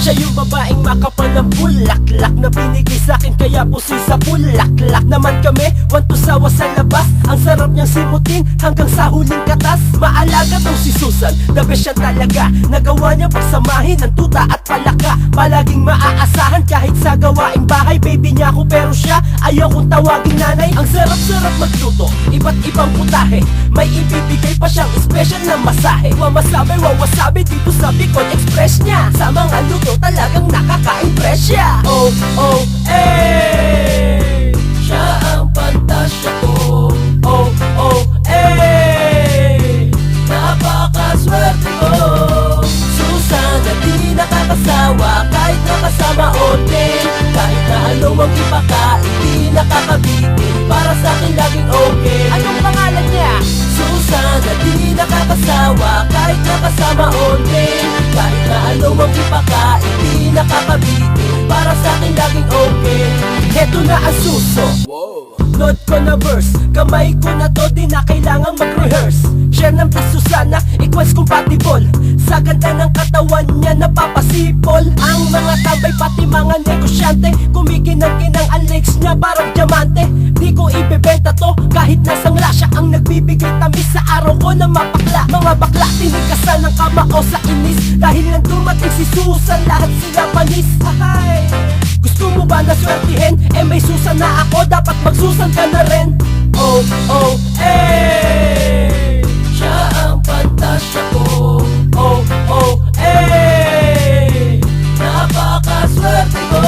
Siya yung babaeng makapal ng bulaklak na binigay sa'kin kaya puso'y sa bulaklak naman kami. Want to sawa sa labas, ang sarap niyang simutin hanggang sa huling katas. Maalaga tong si Susan, the best siya talaga. Nagawa niya pagsamahin ng tuta at palaka. Palaging maaasahan kahit sa gawaing bahay. Baby niya ako pero siya ayaw kong tawaging nanay. Ang sarap-sarap magluto, iba't ibang putahe. May ibibigay pa siyang special na masahe. Wawasabi dito sa Bicol Express niya. Sa mga luto talagang nakaka-impress siya. Oh, oh, eh, siya ang pantasya ko. Oh, oh, eh, napakaswerte ko. Susan na di nakakasawa kahit nakasama all day. Kahit na ano ang ipakain, di nakakabitin. Para sa'kin laging okay. Anong pangalan niya? Susan na di nakakasawa kahit nakasama all day. Kahit na ano ang ipakain, di nakakabitin. Para sa'kin laging okay. Heto na ang suso. Note ko na verse, kamay ko na to, di na kailangang mag-rehearse. Share ng tas Susana, equals compatible. Sa ganda ng katawan niya napapasipol. Ang mga tambay pati mga negosyante, kumikinang-kinang ang legs niya parang diamante. Di ko ibebenta to kahit nasangla. Siya ang nagbibigay tamis sa araw ko na mapakla. Mga bakla tinikasan ng kamao sa inis. Dahil nang dumating si Susan, lahat sila panis. Ahay, gusto mo ba na swertihin? Eh may Susan na ako, dapat magsusan ka na rin. Oh, oh, eh, siya ang pantasya ko. Oh, oh, eh, napakaswerte ko.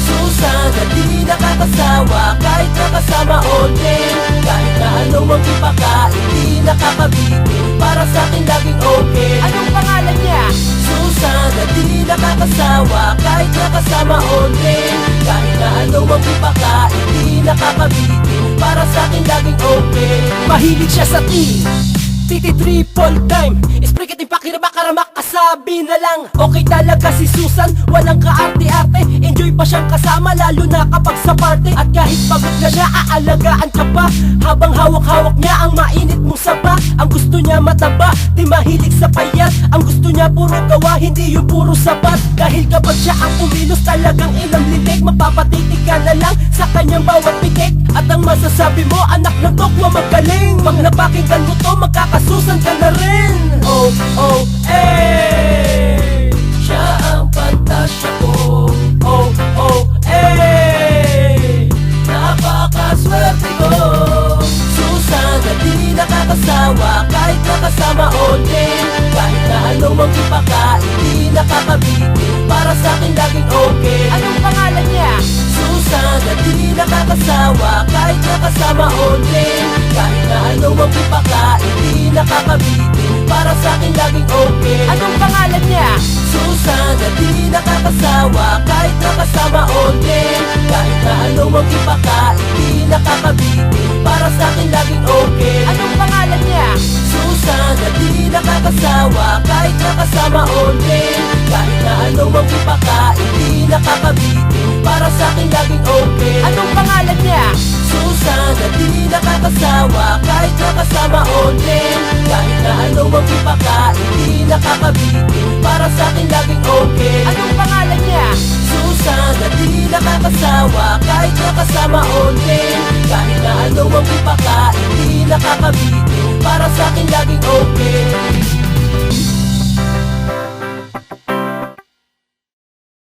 Susan na di nakakasawa kahit nakasama all day. Kahit na ano ang ipakain, di nakakabitin. Para sa'kin laging okay. Anong pangalan niya? Susan na di nakakasawa kahit nakasama all day. Kahit na ano ang ipakain, di nakakabitin. Para sa'kin laging okay. Mahilig siya sa tea, titi triple time. Ispriket yung pakirabakaramak, kasabi na lang. Okay talaga si Susan, walang kaarte-arte. Enjoy pa siyang kasama, lalo na kapag sa party. At kahit pagod na siya, aalagaan ka pa. Habang hawak-hawak niya ang mainit mong sapa. Ang gusto niya mataba, di mahilig sa payat. Ang gusto niya puro gawa, hindi yung puro sapat. Dahil kapag siya ang kumilos, talagang ilang lilig. Mapapatitig ka na lang sa kanyang bawat pikik. At ang masasabi mo, anak ng tokwa magaling. Pag napakinggan mo to, magkakasusan ka na rin. Oh, oh, eh, siya ang pantasya ko. Oh, oh, eh, napakaswerte ko. Susan na di nakakasawa kahit nakasama all day. Kahit na ano ang ipakain, di nakakabitin. Para sa'kin laging okay. Anong pangalan niya? Susan na di nakakasawa kahit nakasama all day. Kahit na ano ang ipakain, di nakakabitin. Para sa'kin laging okay. Anong pangalan niya? Susan na di nakakasawa kahit nakasama all day. Kahit na ano ang ipakain, di nakakabitin. Para sa'kin laging okay. Anong pangalan niya? Susan na di nakakasawa kahit nakasama all day. Kahit na ano ang ipakain, di nakakabitin. Para sa'kin laging okay. Anong pangalan niya? Susan na di nakakasawa kahit nakasama all day. Kahit na ano ang ipakain, di nakakabitin. Para sa'kin laging okay. Anong pangalan niya? Susan na di nakakasawa kahit nakasama all day. Kahit na ano ang ipakain, di nakakabitin. Para sa'kin